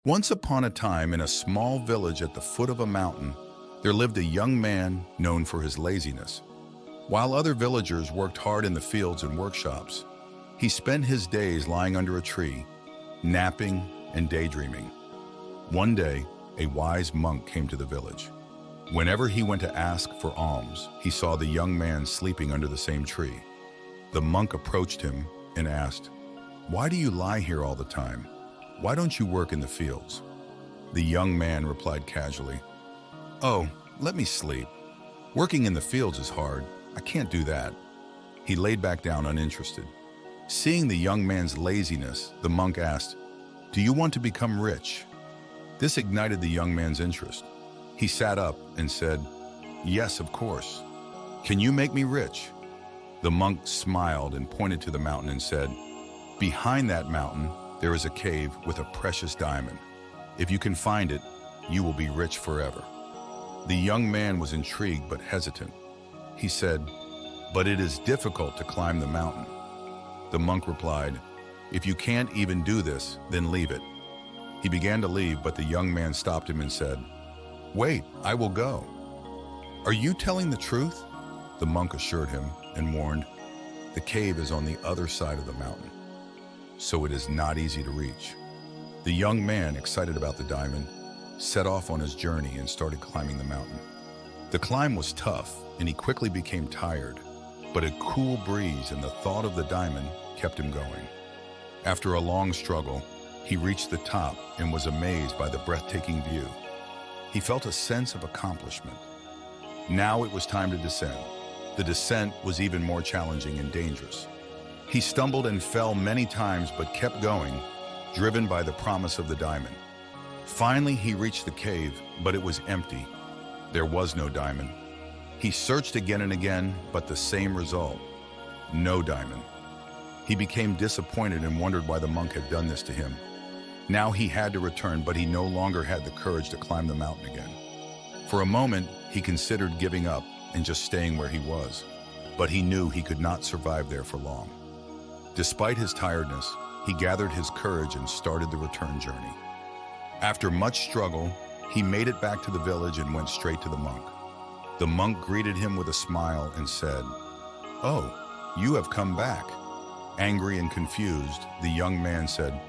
Once upon a time, in a small village at the foot of a mountain, there lived a young man known for his laziness. While other villagers worked hard in the fields and workshops, he spent his days lying under a tree, napping and daydreaming. One day, a wise monk came to the village. Whenever he went to ask for alms, he saw the young man sleeping under the same tree. The monk approached him and asked, "Why do you lie here all the time? Why don't you work in the fields?" The young man replied casually, "Oh, let me sleep. Working in the fields is hard. I can't do that." He laid back down uninterested. Seeing the young man's laziness, the monk asked, "Do you want to become rich?" This ignited the young man's interest. He sat up and said, "Yes, of course. Can you make me rich?" The monk smiled and pointed to the mountain and said, "Behind that mountain, there is a cave with a precious diamond. If you can find it, you will be rich forever." The young man was intrigued but hesitant. He said, "But it is difficult to climb the mountain." The monk replied, "If you can't even do this, then leave it." He began to leave, but the young man stopped him and said, "Wait, I will go." "Are you telling the truth?" The monk assured him and warned, "The cave is on the other side of the mountain, so it is not easy to reach." The young man, excited about the diamond, set off on his journey and started climbing the mountain. The climb was tough, and he quickly became tired, but a cool breeze and the thought of the diamond kept him going. After a long struggle, he reached the top and was amazed by the breathtaking view. He felt a sense of accomplishment. Now it was time to descend. The descent was even more challenging and dangerous. He stumbled and fell many times but kept going, driven by the promise of the diamond. Finally, he reached the cave, but it was empty. There was no diamond. He searched again and again, but the same result: no diamond. He became disappointed and wondered why the monk had done this to him. Now he had to return, but he no longer had the courage to climb the mountain again. For a moment, he considered giving up and just staying where he was, but he knew he could not survive there for long. Despite his tiredness, he gathered his courage and started the return journey. After much struggle, he made it back to the village and went straight to the monk. The monk greeted him with a smile and said, "Oh, you have come back." Angry and confused, the young man said,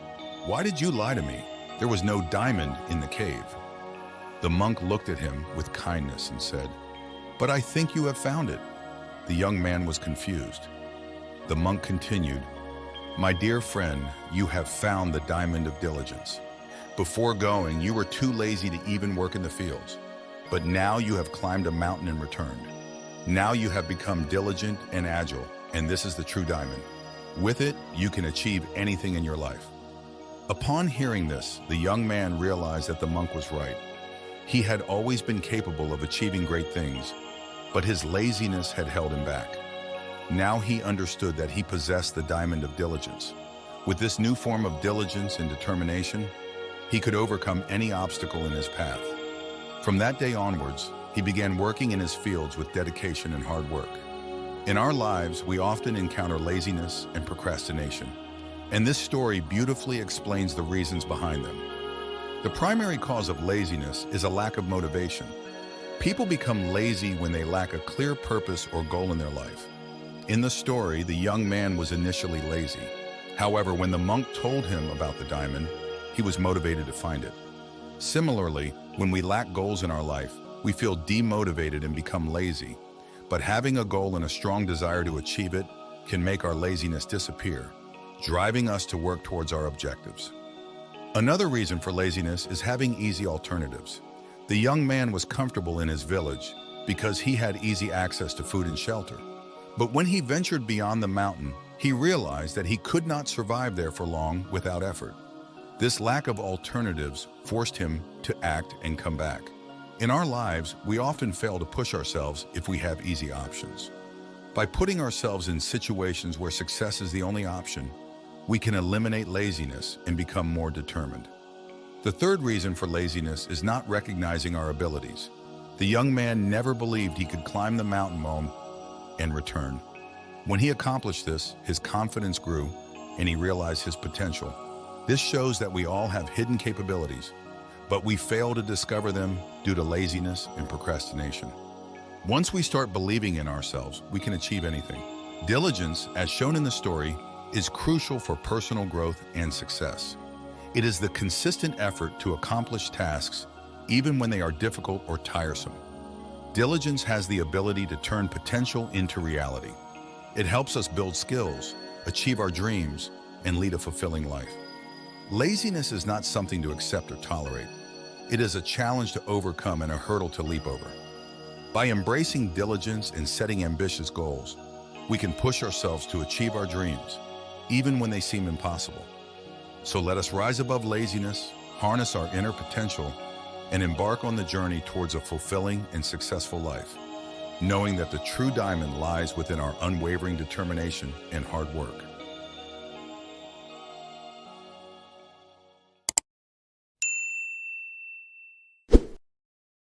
"Why did you lie to me? There was no diamond in the cave." The monk looked at him with kindness and said, "But I think you have found it." The young man was confused. The monk continued, "My dear friend, you have found the diamond of diligence. Before going, you were too lazy to even work in the fields. But now you have climbed a mountain and returned. Now you have become diligent and agile, and this is the true diamond. With it, you can achieve anything in your life." Upon hearing this, the young man realized that the monk was right. He had always been capable of achieving great things, but his laziness had held him back. Now he understood that he possessed the diamond of diligence. With this new form of diligence and determination, he could overcome any obstacle in his path. From that day onwards, he began working in his fields with dedication and hard work. In our lives, we often encounter laziness and procrastination, and this story beautifully explains the reasons behind them. The primary cause of laziness is a lack of motivation. People become lazy when they lack a clear purpose or goal in their life. In the story, the young man was initially lazy. However, when the monk told him about the diamond, he was motivated to find it. Similarly, when we lack goals in our life, we feel demotivated and become lazy. But having a goal and a strong desire to achieve it can make our laziness disappear, driving us to work towards our objectives. Another reason for laziness is having easy alternatives. The young man was comfortable in his village because he had easy access to food and shelter. But when he ventured beyond the mountain, he realized that he could not survive there for long without effort. This lack of alternatives forced him to act and come back. In our lives, we often fail to push ourselves if we have easy options. By putting ourselves in situations where success is the only option, we can eliminate laziness and become more determined. The third reason for laziness is not recognizing our abilities. The young man never believed he could climb the mountain and return. When he accomplished this, his confidence grew and he realized his potential. This shows that we all have hidden capabilities, but we fail to discover them due to laziness and procrastination. Once we start believing in ourselves, we can achieve anything. Diligence, as shown in the story, is crucial for personal growth and success. It is the consistent effort to accomplish tasks, even when they are difficult or tiresome. Diligence has the ability to turn potential into reality. It helps us build skills, achieve our dreams, and lead a fulfilling life. Laziness is not something to accept or tolerate. It is a challenge to overcome and a hurdle to leap over. By embracing diligence and setting ambitious goals, we can push ourselves to achieve our dreams, even when they seem impossible. So let us rise above laziness, harness our inner potential, and embark on the journey towards a fulfilling and successful life, knowing that the true diamond lies within our unwavering determination and hard work.